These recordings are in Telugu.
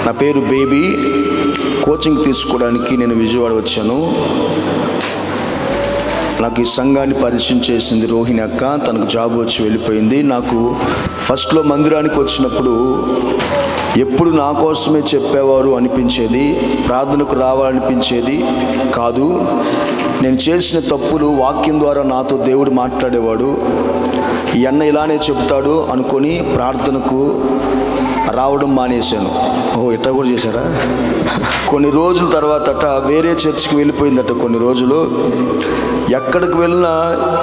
నా పేరు బేబీ. కోచింగ్ తీసుకోవడానికి నేను విజయవాడ వచ్చాను. నాకు ఈ సంఘాన్ని పరిచయం చేసింది రోహిణి అక్క. తనకు జాబ్ వచ్చి వెళ్ళిపోయింది. నాకు ఫస్ట్లో మందిరానికి వచ్చినప్పుడు ఎప్పుడు నా కోసమే చెప్పేవారు అనిపించేది, ప్రార్థనకు రావాలనిపించేది కాదు. నేను చేసిన తప్పులు వాక్యం ద్వారా నాతో దేవుడు మాట్లాడేవాడు. ఈ అన్న ఇలానే చెప్తాడు అనుకొని ప్రార్థనకు రావడం మానేశాను. ఇట్లా కూడా చేశారా? కొన్ని రోజుల తర్వాత వేరే చర్చికి వెళ్ళిపోయిందట. కొన్ని రోజులు ఎక్కడికి వెళ్ళినా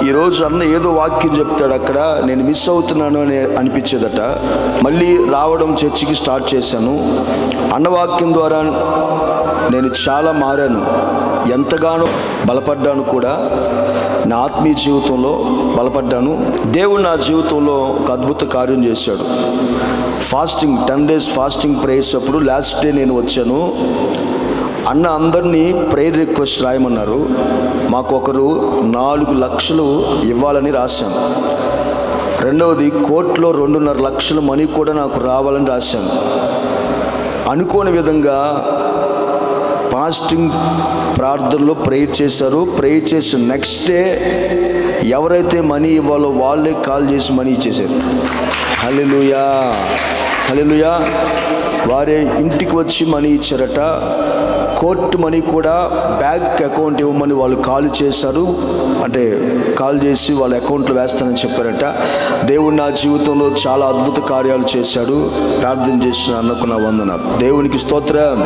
ఈరోజు అన్న ఏదో వాక్యం చెప్తాడు, అక్కడ నేను మిస్ అవుతున్నాను అని అనిపించేదట. మళ్ళీ రావడం చర్చికి స్టార్ట్ చేశాను. అన్న వాక్యం ద్వారా నేను చాలా మారాను, ఎంతగానో బలపడ్డాను కూడా. నా ఆత్మీయ జీవితంలో బలపడ్డాను. దేవుడు నా జీవితంలో ఒక అద్భుత కార్యం చేశాడు. ఫాస్టింగ్ 10 days ఫాస్టింగ్ ప్రేయర్స్ అప్పుడు లాస్ట్ డే నేను వచ్చాను. అన్న అందరినీ ప్రేయర్ రిక్వెస్ట్ రాయమన్నారు. మాకు ఒకరు 4 లక్షలు ఇవ్వాలని రాశాను. రెండవది కోర్టులో 2.5 లక్షల మనీ కూడా నాకు రావాలని రాశాను. అనుకోని విధంగా ఫాస్టింగ్ ప్రార్థనలో ప్రేయర్ చేశారు. ప్రేయర్ చేసిన నెక్స్ట్ డే ఎవరైతే మనీ ఇవ్వాలో వాళ్ళే కాల్ చేసి మనీ ఇచ్చేశారు. హల్లెలూయా, హల్లెలూయా. వారే ఇంటికి వచ్చి మనీ ఇచ్చారట. కోర్టు మనీ కూడా బ్యాంక్ అకౌంట్ ఇవ్వమని వాళ్ళు కాల్ చేశారు. అంటే కాల్ చేసి వాళ్ళ అకౌంట్లో వేస్తానని చెప్పారట. దేవుడు నా జీవితంలో చాలా అద్భుత కార్యాలు చేశాడు. ప్రార్థన చేసిన అన్నకు నా వందనాలు. దేవునికి స్తోత్రం.